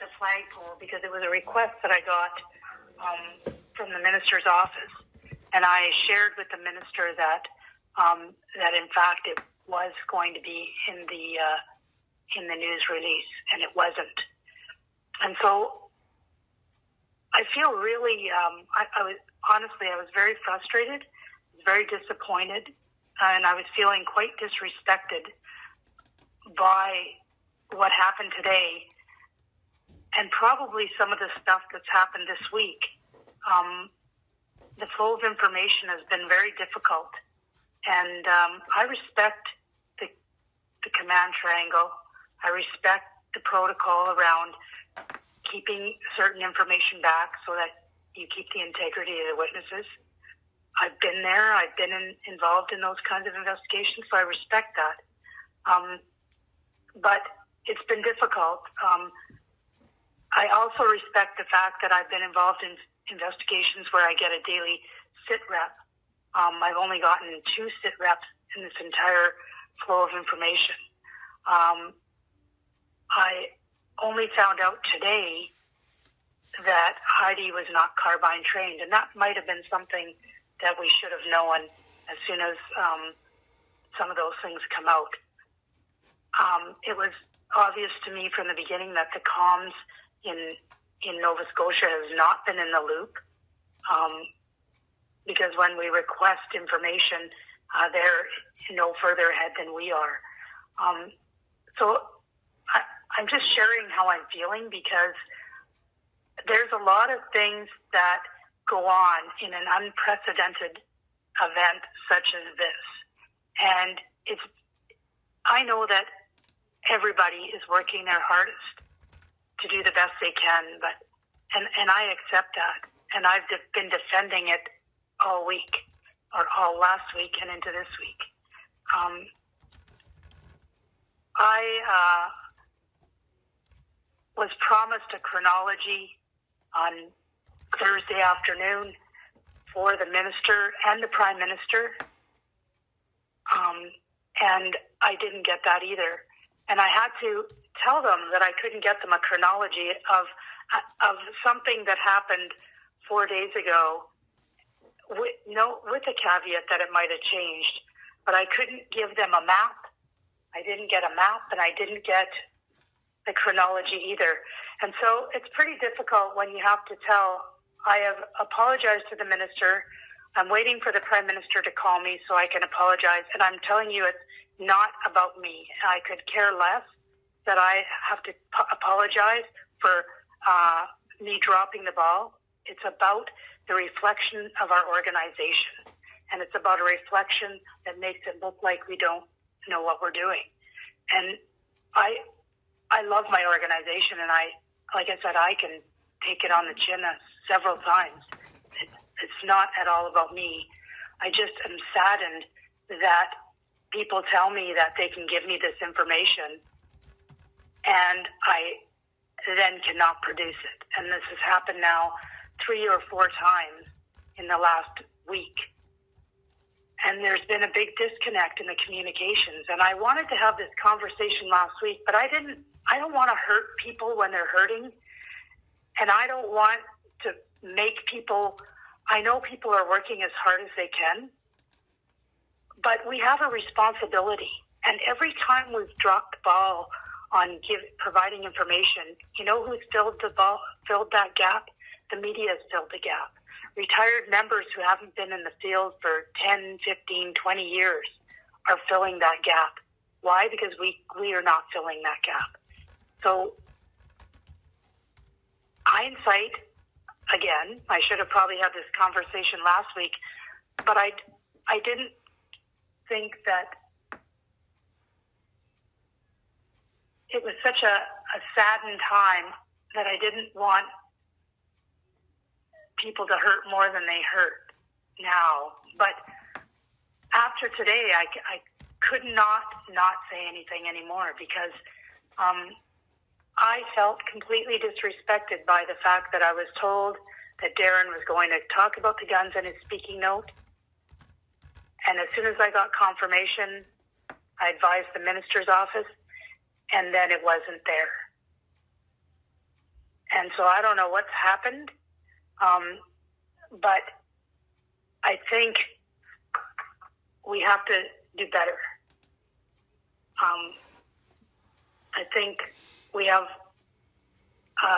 the flagpole because it was a request that I got from the minister's office, and I shared with the minister that that in fact it was going to be in the news release, and it wasn't. And so I feel really, I was very frustrated, very disappointed, and I was feeling quite disrespected by what happened today, and probably some of the stuff that's happened this week. The flow of information has been very difficult, and I respect the command triangle. I respect the protocol around keeping certain information back so that you keep the integrity of the witnesses. I've been there. I've been involved in those kinds of investigations, so I respect that. But it's been difficult. I also respect the fact that I've been involved in investigations where I get a daily sit rep. I've only gotten 2 sit reps in this entire flow of information. I only found out today that Heidi was not carbine trained, and that might have been something that we should have known as soon as some of those things come out. It was obvious to me from the beginning that the comms in Nova Scotia has not been in the loop, because when we request information, they're no further ahead than we are. So I'm just sharing how I'm feeling, because there's a lot of things that go on in an unprecedented event such as this. And I know that everybody is working their hardest to do the best they can, and I accept that. And I've been defending it all week, or all last week and into this week. I was promised a chronology on Thursday afternoon for the minister and the prime minister, and I didn't get that either. And I had to tell them that I couldn't get them a chronology of something that happened 4 days ago, with a caveat that it might have changed. But I couldn't give them a map. I didn't get a map, and I didn't get the chronology either. And so it's pretty difficult when you have to tell. I have apologized to the minister. I'm waiting for the prime minister to call me so I can apologize. And I'm telling you, it's not about me. I could care less that I have to apologize for me dropping the ball. It's about the reflection of our organization. And it's about a reflection that makes it look like we don't know what we're doing. And I love my organization, and like I said, I can take it on the chin several times. It's not at all about me. I just am saddened that people tell me that they can give me this information, and I then cannot produce it. And this has happened now 3 or 4 times in the last week. And there's been a big disconnect in the communications. And I wanted to have this conversation last week, but I don't want to hurt people when they're hurting. And I don't want to make people, I know people are working as hard as they can, but we have a responsibility. And every time we've dropped the ball on providing information, you know who's filled that gap? The media has filled the gap. Retired members who haven't been in the field for 10, 15, 20 years are filling that gap. Why? Because we are not filling that gap. So, hindsight, again, I should have probably had this conversation last week, but I didn't think that it was such a saddened time that I didn't want people to hurt more than they hurt now. But after today, I could not say anything anymore, because I felt completely disrespected by the fact that I was told that Darren was going to talk about the guns in his speaking note. And as soon as I got confirmation, I advised the minister's office, and then it wasn't there. And so I don't know what's happened, but I think we have to do better. I think we have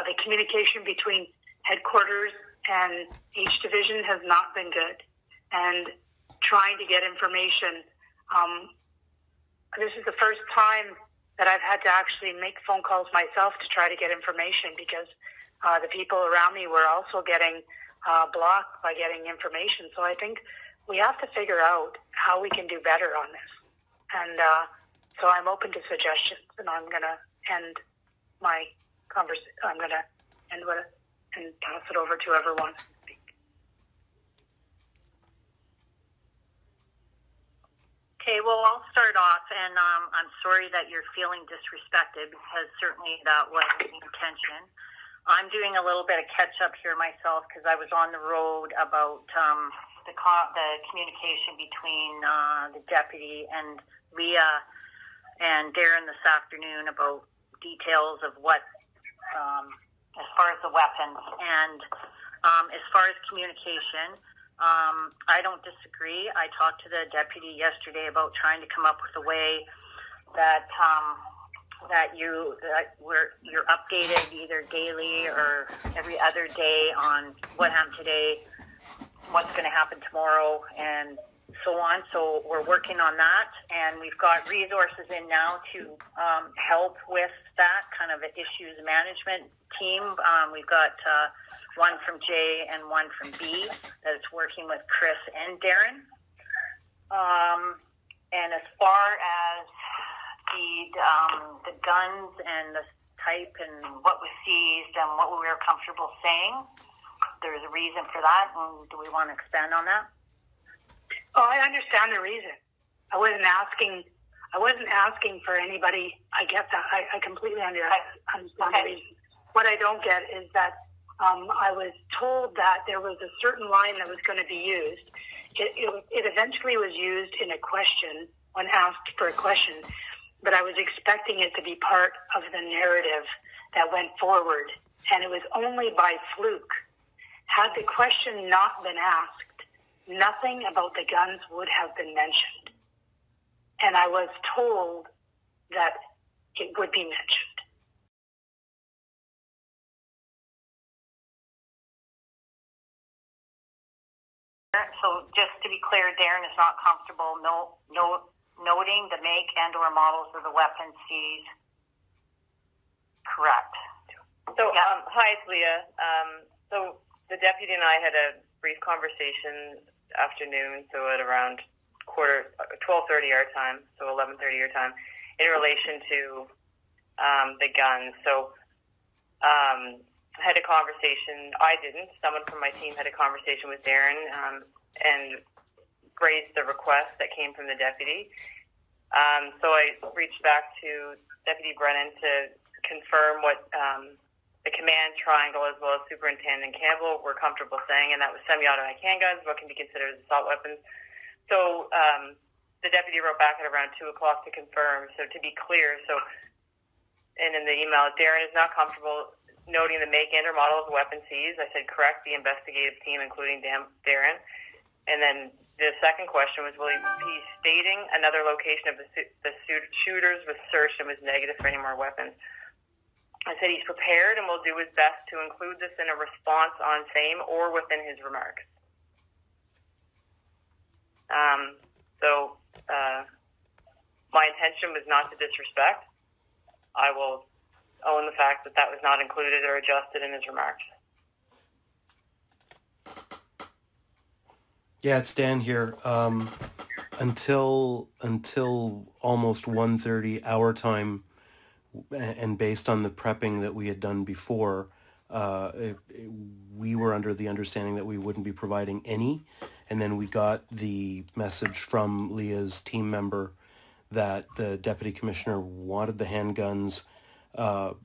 the communication between headquarters and each division has not been good. And trying to get information, this is the first time that I've had to actually make phone calls myself to try to get information, because the people around me were also getting blocked by getting information. So I think we have to figure out how we can do better on this. And so I'm open to suggestions, and I'm going to end my conversation. I'm going to end with it and pass it over to whoever wants to speak. Okay, well, I'll start off, and I'm sorry that you're feeling disrespected, because certainly that wasn't the intention. I'm doing a little bit of catch-up here myself, because I was on the road about the communication between the deputy and Leah and Darren this afternoon about details of what, as far as the weapons. And as far as communication, I don't disagree. I talked to the deputy yesterday about trying to come up with a way that you're updated either daily or every other day on what happened today, what's going to happen tomorrow, and so on. So we're working on that, and we've got resources in now to help with that kind of an issues management team. We've got one from J and one from B that's working with Chris and Darren. And as far as the guns and the type and what was seized and what we were comfortable saying, there's a reason for that, and do we want to expand on that? Oh, I understand the reason. I wasn't asking for anybody. I get that. I completely understand the reason. What I don't get is that I was told that there was a certain line that was going to be used. It eventually was used in a question when asked for a question, but I was expecting it to be part of the narrative that went forward, and it was only by fluke. Had the question not been asked, nothing about the guns would have been mentioned. And I was told that it would be mentioned. So just to be clear, Darren is not comfortable noting the make and or models of the weapons seized. Correct. So, hi, it's Leah. So the deputy and I had a brief conversation afternoon, so at around 12:30 our time, so 11:30 your time, in relation to the guns. So I had a conversation. I didn't. Someone from my team had a conversation with Darren and raised the request that came from the deputy. So I reached back to Deputy Brennan to confirm what the command triangle as well as Superintendent Campbell were comfortable saying, and that was semi-automatic handguns, what can be considered assault weapons. So the deputy wrote back at around 2 o'clock to confirm. So to be clear, and in the email, Darren is not comfortable noting the make and or model of the weapon seized. I said correct the investigative team, including Darren. And then the second question was, will he be stating another location of the shooters was searched and was negative for any more weapons? I said he's prepared and will do his best to include this in a response on same or within his remarks. My intention was not to disrespect. I will own the fact that that was not included or adjusted in his remarks. Yeah, it's Dan here. Until almost 1:30 our time, and based on the prepping that we had done before, we were under the understanding that we wouldn't be providing any. And then we got the message from Leah's team member that the deputy commissioner wanted the handguns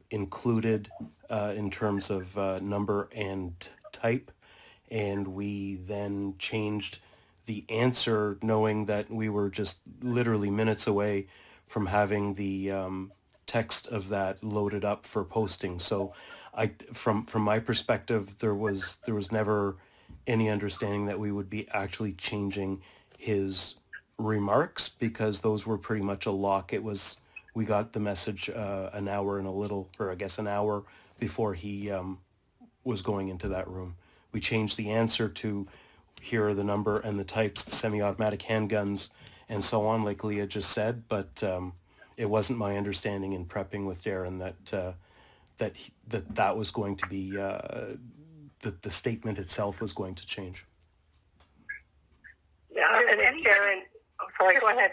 included in terms of number and type. And we then changed the answer knowing that we were just literally minutes away from having the text of that loaded up for posting. So from my perspective, there was never any understanding that we would be actually changing his remarks, because those were pretty much a lock. We got the message an hour before he was going into that room. We changed the answer to, here are the number and the types, the semi-automatic handguns, and so on, like Leah just said. But it wasn't my understanding in prepping with Darren that was going to be the statement itself was going to change. Yeah, and Darren. Sorry, go ahead.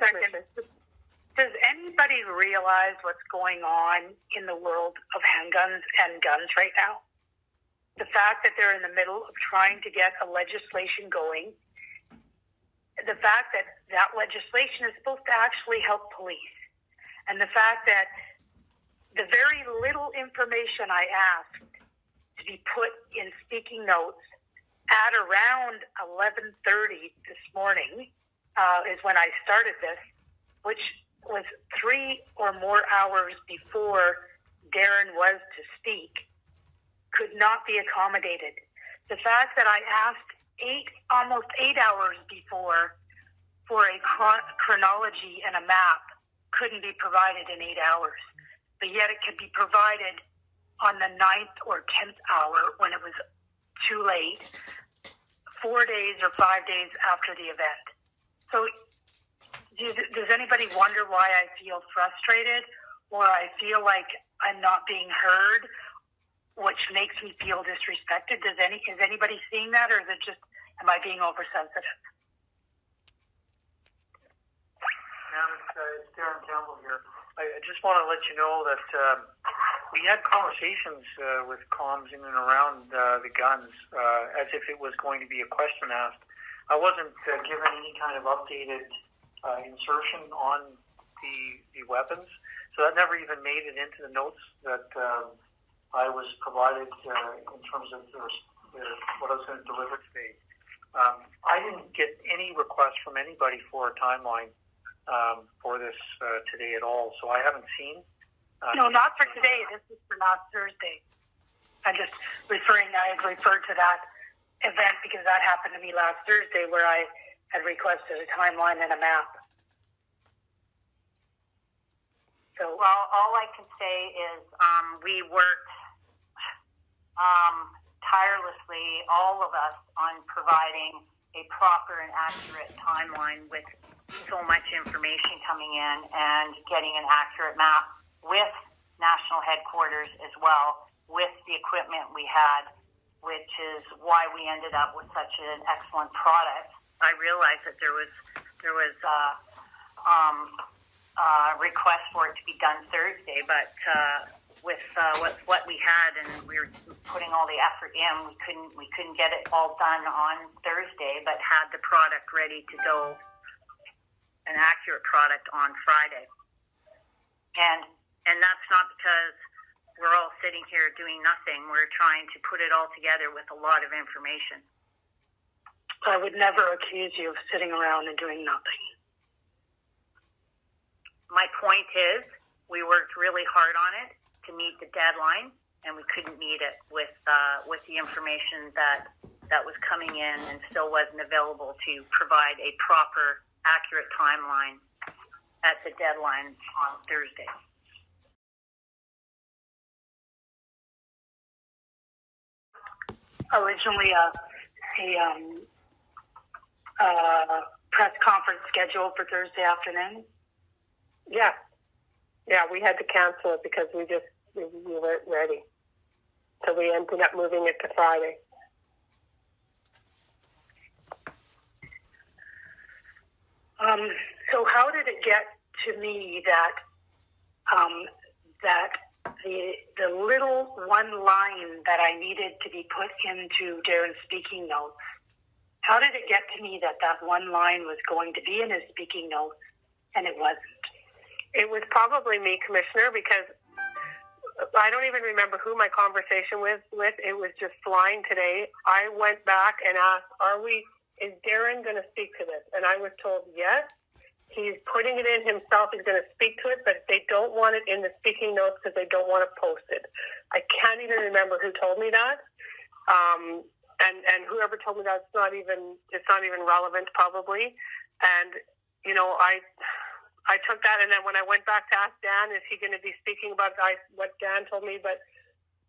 Does anybody realize what's going on in the world of handguns and guns right now? The fact that they're in the middle of trying to get a legislation going, the fact that that legislation is supposed to actually help police, and the fact that the very little information I asked to be put in speaking notes at around 11:30 this morning is when I started this, which was 3 or more hours before Darren was to speak, could not be accommodated. The fact that I asked almost 8 hours before for a chronology and a map couldn't be provided in 8 hours, but yet it could be provided on the 9th or 10th hour when it was too late, 4 days or 5 days after the event. So does anybody wonder why I feel frustrated, or I feel like I'm not being heard, which makes me feel disrespected? Is anybody seeing that, or is it just, am I being oversensitive? It's Darren Campbell here. I just want to let you know that we had conversations with comms in and around the guns as if it was going to be a question asked. I wasn't given any kind of updated insertion on the weapons, so that never even made it into the notes that I was provided in terms of what I was going to deliver today. I didn't get any request from anybody for a timeline for this today at all, so I haven't seen. No, not for today. This is for last Thursday. I had referred to that event because that happened to me last Thursday, where I had requested a timeline and a map. So, well, all I can say is we worked tirelessly, all of us, on providing a proper and accurate timeline with so much information coming in and getting an accurate map with national headquarters as well, with the equipment we had, which is why we ended up with such an excellent product. I realized that there was request for it to be done Thursday, but with what we had, and we were putting all the effort in, we couldn't get it all done on Thursday, but had the product ready to go, an accurate product on Friday. And that's not because we're all sitting here doing nothing. We're trying to put it all together with a lot of information. I would never accuse you of sitting around and doing nothing. My point is, we worked really hard on it to meet the deadline, and we couldn't meet it with the information that was coming in, and still wasn't available to provide a proper, accurate timeline at the deadline on Thursday. Originally, a press conference scheduled for Thursday afternoon. Yeah, we had to cancel it because we weren't ready. So we ended up moving it to Friday. So how did it get to me that the little one line that I needed to be put into Darren's speaking notes, how did it get to me that one line was going to be in his speaking notes and it wasn't? It was probably me, Commissioner, because I don't even remember who my conversation was with. It was just flying today. I went back and asked, is Darren going to speak to this? And I was told yes. He's putting it in himself. He's going to speak to it, but they don't want it in the speaking notes because they don't want it posted. I can't even remember who told me that. And whoever told me that, it's not even relevant probably. And, you know, I took that, and then when I went back to ask Dan, is he going to be speaking about what Dan told me? But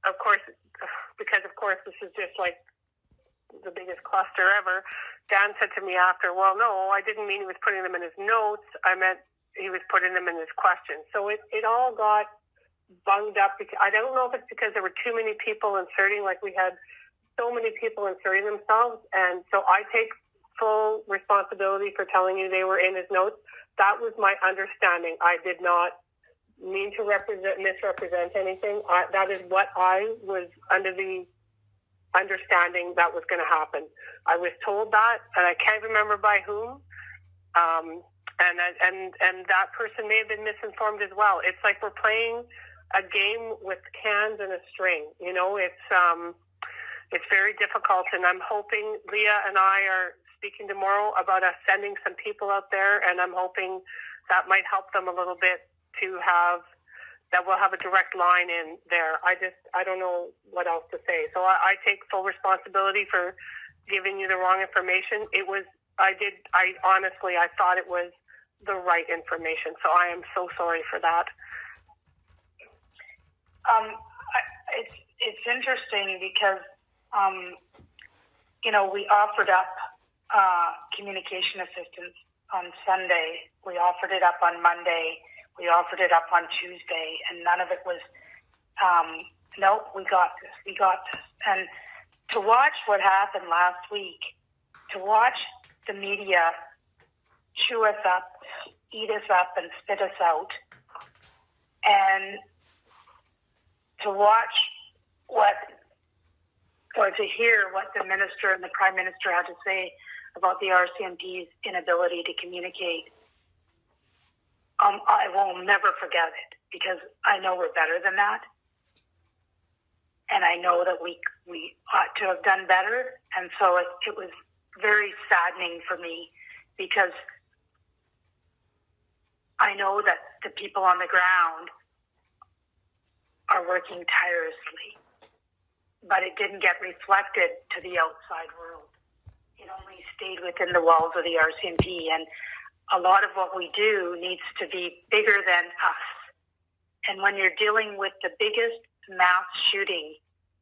of course, because of course this is just like the biggest cluster ever, Dan said to me after, well, no, I didn't mean he was putting them in his notes. I meant he was putting them in his questions. So it all got bunged up. Because, I don't know if it's because there were too many people inserting, like we had so many people inserting themselves. And so I take full responsibility for telling you they were in his notes. That was my understanding. I did not mean to misrepresent anything. That is what I was under the understanding that was going to happen. I was told that, and I can't remember by whom. And that person may have been misinformed as well. It's like we're playing a game with cans and a string. You know, it's very difficult, and I'm hoping Leah and I are speaking tomorrow about us sending some people out there, and I'm hoping that might help them a little bit to have that we'll have a direct line in there. I don't know what else to say. So I take full responsibility for giving you the wrong information. I honestly thought it was the right information. So I am so sorry for that. It's interesting because, you know, we offered up communication assistance on Sunday. We offered it up on Monday. We offered it up on Tuesday, and none of it was, nope, we got this. And to watch what happened last week, to watch the media chew us up, eat us up, and spit us out, and to watch to hear what the minister and the prime minister had to say about the RCMP's inability to communicate, I will never forget it, because I know we're better than that. And I know that we ought to have done better. And so it was very saddening for me, because I know that the people on the ground are working tirelessly, but it didn't get reflected to the outside world. It only stayed within the walls of the RCMP, and a lot of what we do needs to be bigger than us. And when you're dealing with the biggest mass shooting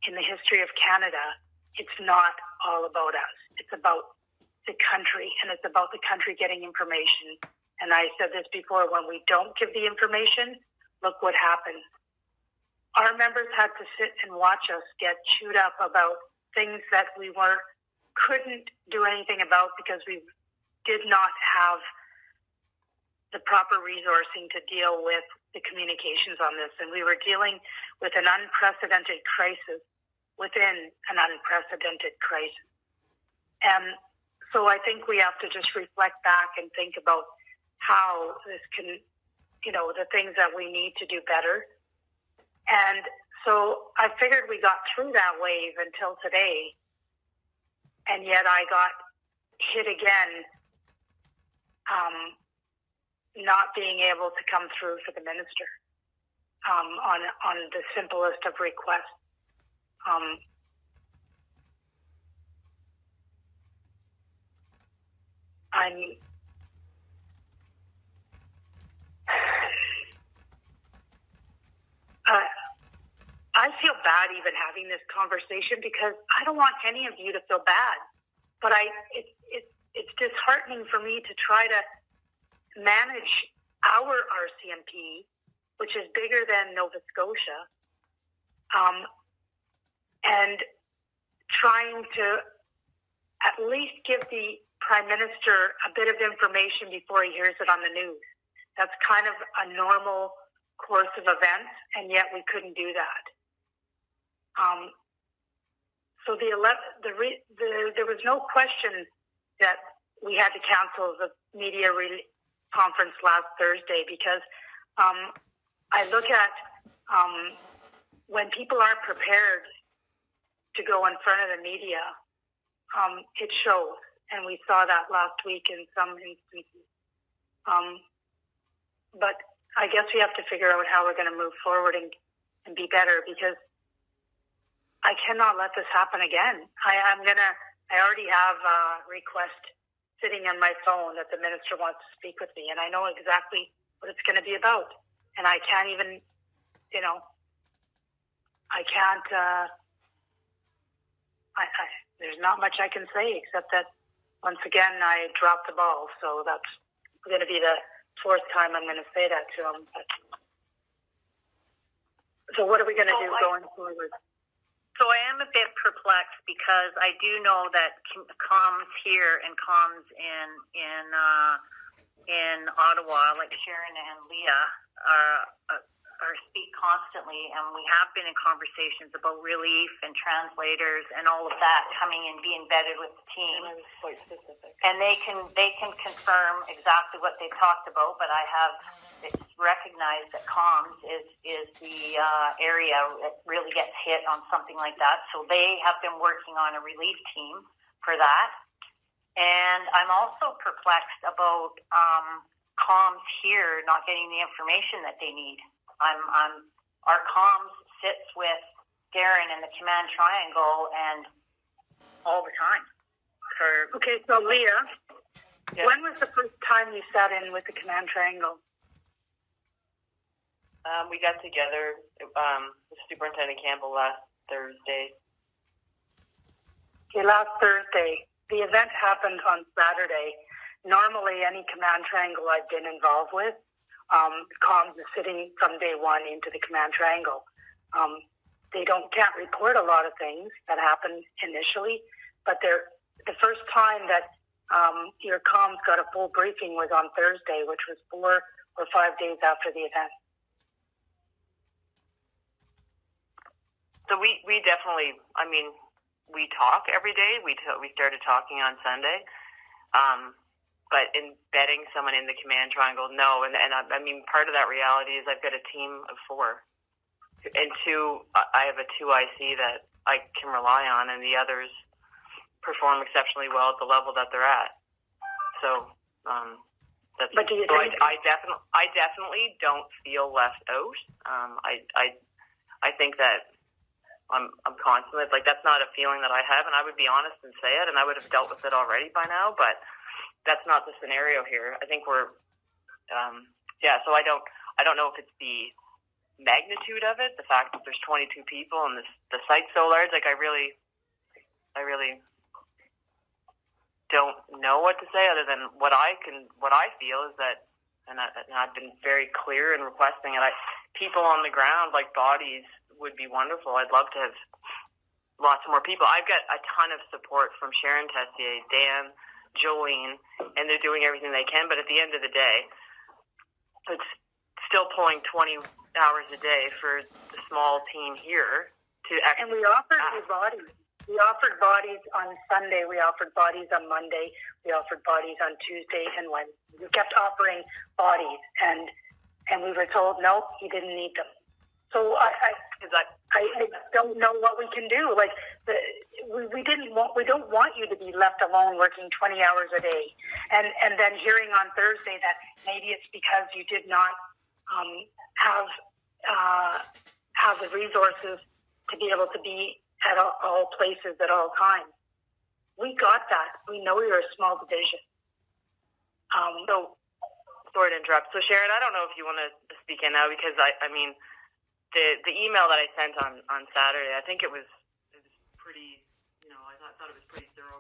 in the history of Canada, it's not all about us. It's about the country, and it's about the country getting information. And I said this before, when we don't give the information, look what happens. Our members had to sit and watch us get chewed up about things that we couldn't do anything about, because we did not have the proper resourcing to deal with the communications on this. And we were dealing with an unprecedented crisis within an unprecedented crisis. And so I think we have to just reflect back and think about how this can, you know, the things that we need to do better. And so I figured we got through that wave until today. And yet I got hit again, not being able to come through for the minister on the simplest of requests. I feel bad even having this conversation, because I don't want any of you to feel bad. But it's disheartening for me to try to manage our RCMP, which is bigger than Nova Scotia, and trying to at least give the Prime Minister a bit of information before he hears it on the news. That's kind of a normal course of events, and yet we couldn't do that. So there was no question that we had to cancel the media conference last Thursday, because I look at when people aren't prepared to go in front of the media, it shows. And we saw that last week in some instances. But I guess we have to figure out how we're going to move forward and be better, because I cannot let this happen again. I already have a request sitting on my phone that the minister wants to speak with me, and I know exactly what it's going to be about. And I can't even, I can't, there's not much I can say except that once again I dropped the ball. So that's going to be the fourth time I'm going to say that to him. But, so what are we going to do going forward? So I am a bit perplexed because I do know that comms here and comms in Ottawa, like Sharon and Leah, are speak constantly, and we have been in conversations about relief and translators and all of that coming and being embedded with the team. And I was quite specific. And they can confirm exactly what they've talked about, but I have recognized that comms is the area that really gets hit on something like that. So they have been working on a relief team for that. And I'm also perplexed about comms here not getting the information that they need. Our comms sits with Darren in the command triangle and all the time. Okay, so Leah, Yes. when was the first time you sat in with the command triangle? We got together with Superintendent Campbell last Thursday. Okay, last Thursday. The event happened on Saturday. Normally, any command triangle I've been involved with, comms is sitting from day one into the command triangle. They can't report a lot of things that happened initially, but the first time that your comms got a full briefing was on Thursday, which was 4 or 5 days after the event. So we definitely, we talk every day. We started talking on Sunday. But embedding someone in the command triangle, no. And part of that reality is I've got a team of 4. And 2, I have a 2 IC that I can rely on, and the others perform exceptionally well at the level that they're at. So, that's, But do you so think... I definitely don't feel left out. I think that I'm constantly, that's not a feeling that I have, and I would be honest and say it, and I would have dealt with it already by now, but that's not the scenario here. I think we're, so I don't know if it's the magnitude of it, the fact that there's 22 people and the site's so large. I really don't know what to say other than what I feel is that, and I've been very clear in requesting it. People on the ground, like bodies, would be wonderful. I'd love to have lots more people. I've got a ton of support from Sharon Tessier, Dan, Jolene, and they're doing everything they can, but at the end of the day, it's still pulling 20 hours a day for the small team here to actually... And we offered you bodies. We offered bodies on Sunday. We offered bodies on Monday. We offered bodies on Tuesday and Wednesday. We kept offering bodies, and we were told, no, you didn't need them. So I don't know what we can do. We don't want you to be left alone working 20 hours a day. And then hearing on Thursday that maybe it's because you did not have the resources to be able to be at all places at all times. We got that. We know you're a small division. So, sorry to interrupt. So Sharon, I don't know if you want to speak in now, because the email that I sent on Saturday, I think it was pretty, I thought it was pretty thorough.